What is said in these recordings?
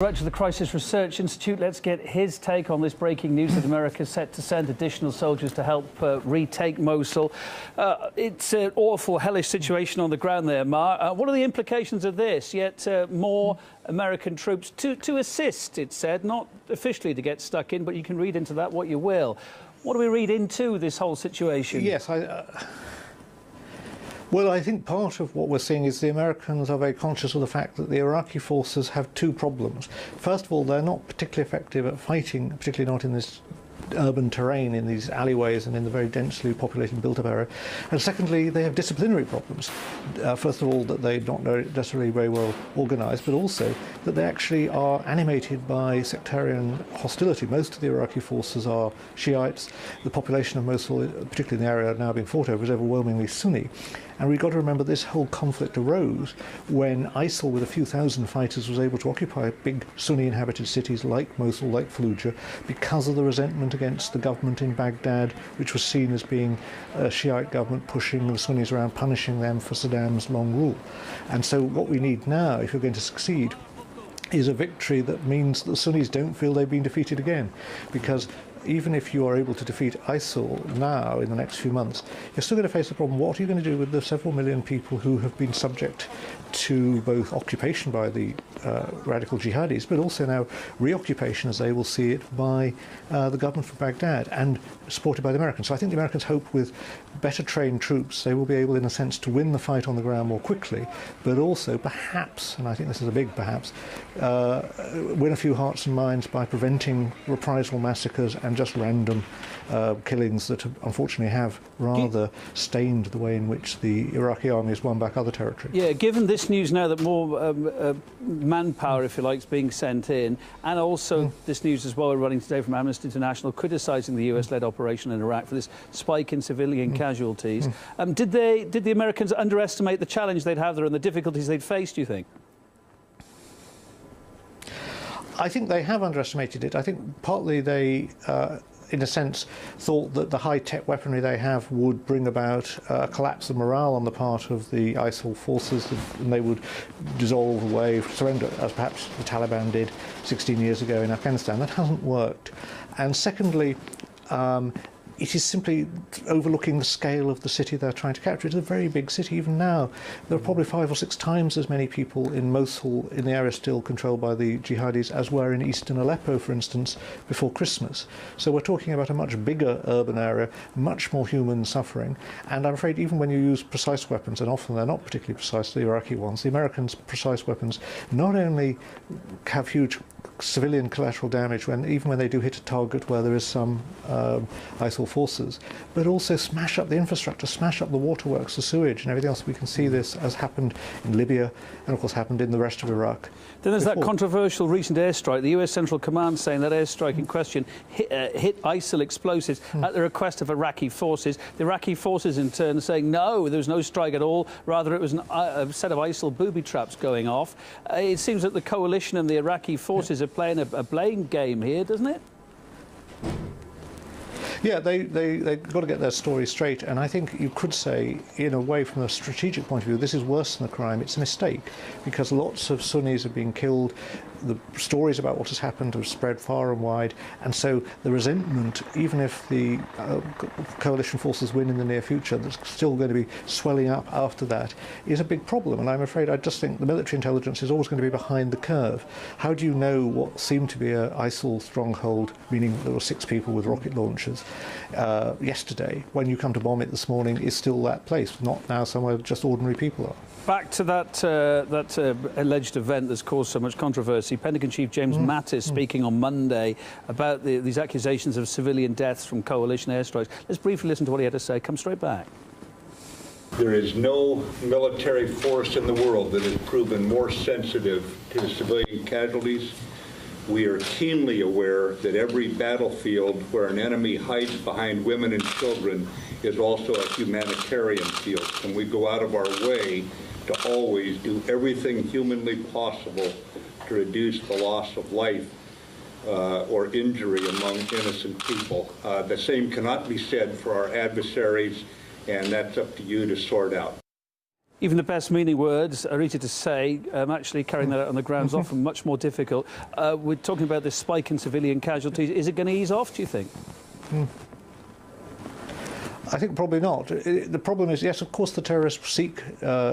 Director of the Crisis Research Institute, let's get his take on this breaking news that America is set to send additional soldiers to help retake Mosul. It's an awful, hellish situation on the ground there, Mar. What are the implications of this? Yet more American troops to assist, it said, not officially to get stuck in, but you can read into that what you will. What do we read into this whole situation? Yes, well, I think part of what we're seeing is the Americans are very conscious of the fact that the Iraqi forces have two problems. First of all, they're not particularly effective at fighting, particularly not in this urban terrain, in these alleyways and in the very densely populated built-up area. And secondly, they have disciplinary problems. First of all, that they're not necessarily very well organised, but also that they actually are animated by sectarian hostility. Most of the Iraqi forces are Shiites. The population of Mosul, particularly in the area now being fought over, is overwhelmingly Sunni. And we've got to remember this whole conflict arose when ISIL, with a few thousand fighters, was able to occupy big Sunni-inhabited cities like Mosul, like Fallujah, because of the resentment against the government in Baghdad, which was seen as being a Shiite government pushing the Sunnis around, punishing them for Saddam's long rule. And so what we need now, if you're going to succeed, is a victory that means that the Sunnis don't feel they've been defeated again. Because even if you are able to defeat ISIL now in the next few months, you're still going to face the problem. What are you going to do with the several million people who have been subject to both occupation by the radical jihadis, but also now reoccupation, as they will see it, by the government from Baghdad and supported by the Americans? So I think the Americans hope with better trained troops they will be able, in a sense, to win the fight on the ground more quickly, but also perhaps, and I think this is a big perhaps, win a few hearts and minds by preventing reprisal massacres and just random killings that unfortunately have rather stained the way in which the Iraqi army has won back other territory. Yeah, given this news now that more manpower, if you like, is being sent in, and also this news as well, we're running today from Amnesty International criticising the US-led operation in Iraq for this spike in civilian casualties. Did the Americans underestimate the challenge they'd have there and the difficulties they'd face, do you think? I think they have underestimated it. I think partly they, in a sense, thought that the high-tech weaponry they have would bring about a collapse of morale on the part of the ISIL forces, and they would dissolve away, surrender, as perhaps the Taliban did 16 years ago in Afghanistan. That hasn't worked. And secondly, it is simply overlooking the scale of the city they're trying to capture. It's a very big city. Even now, there are probably 5 or 6 times as many people in Mosul, in the area still controlled by the jihadis, as were in eastern Aleppo, for instance, before Christmas. So we're talking about a much bigger urban area, much more human suffering. And I'm afraid even when you use precise weapons, and often they're not particularly precise, the Iraqi ones, the Americans' precise weapons not only have huge civilian collateral damage even when they do hit a target where there is some ISIL forces, but also smash up the infrastructure, smash up the waterworks, the sewage and everything else. We can see this as happened in Libya and of course happened in the rest of Iraq. Then there's that controversial recent airstrike, the US Central Command saying that airstrike in question hit ISIL explosives at the request of Iraqi forces. The Iraqi forces in turn saying no, there was no strike at all, rather it was a set of ISIL booby traps going off. It seems that the coalition and the Iraqi forces are playing a blame game here, doesn't it? Yeah, they've got to get their story straight, and I think you could say, in a way, from a strategic point of view, this is worse than a crime. It's a mistake, because lots of Sunnis have been killed. The stories about what has happened have spread far and wide, and so the resentment, even if the coalition forces win in the near future, that's still going to be swelling up after that, is a big problem. And I'm afraid I just think the military intelligence is always going to be behind the curve. How do you know what seemed to be an ISIL stronghold, meaning there were 6 people with rocket launchers yesterday, when you come to bomb it this morning, is still that place, not now somewhere just ordinary people are? Back to that alleged event that's caused so much controversy. Pentagon Chief James Mattis speaking on Monday about these accusations of civilian deaths from coalition airstrikes. Let's briefly listen to what he had to say. Come straight back. There is no military force in the world that has proven more sensitive to civilian casualties. We are keenly aware that every battlefield where an enemy hides behind women and children is also a humanitarian field, and we go out of our way to always do everything humanly possible to reduce the loss of life or injury among innocent people. The same cannot be said for our adversaries, and that's up to you to sort out. Even the best meaning words are easy to say. Actually carrying that out on the ground is often much more difficult. We're talking about this spike in civilian casualties. Is it going to ease off, do you think? I think probably not. The problem is, yes, of course the terrorists seek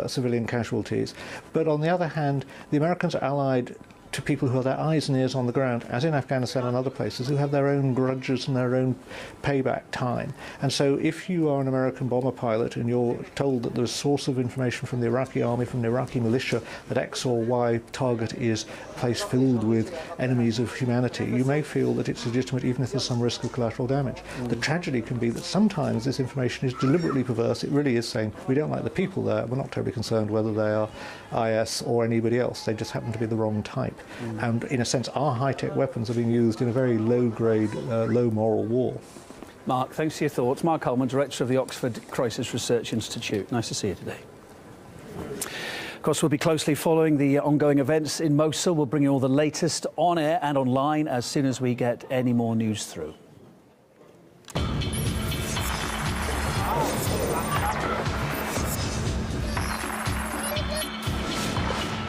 civilian casualties, but on the other hand, the Americans are allied to people who are their eyes and ears on the ground, as in Afghanistan and other places, who have their own grudges and their own payback time. And so if you are an American bomber pilot and you're told that there's a source of information from the Iraqi army, from the Iraqi militia, that X or Y target is a place filled with enemies of humanity, you may feel that it's legitimate even if there's some risk of collateral damage. The tragedy can be that sometimes this information is deliberately perverse. It really is saying, we don't like the people there, we're not terribly concerned whether they are IS or anybody else, they just happen to be the wrong type. And in a sense, our high-tech weapons are being used in a very low-grade, low-moral war. Mark, thanks for your thoughts. Mark Holman, Director of the Oxford Crisis Research Institute. Nice to see you today. Of course, we'll be closely following the ongoing events in Mosul. We'll bring you all the latest on air and online as soon as we get any more news through.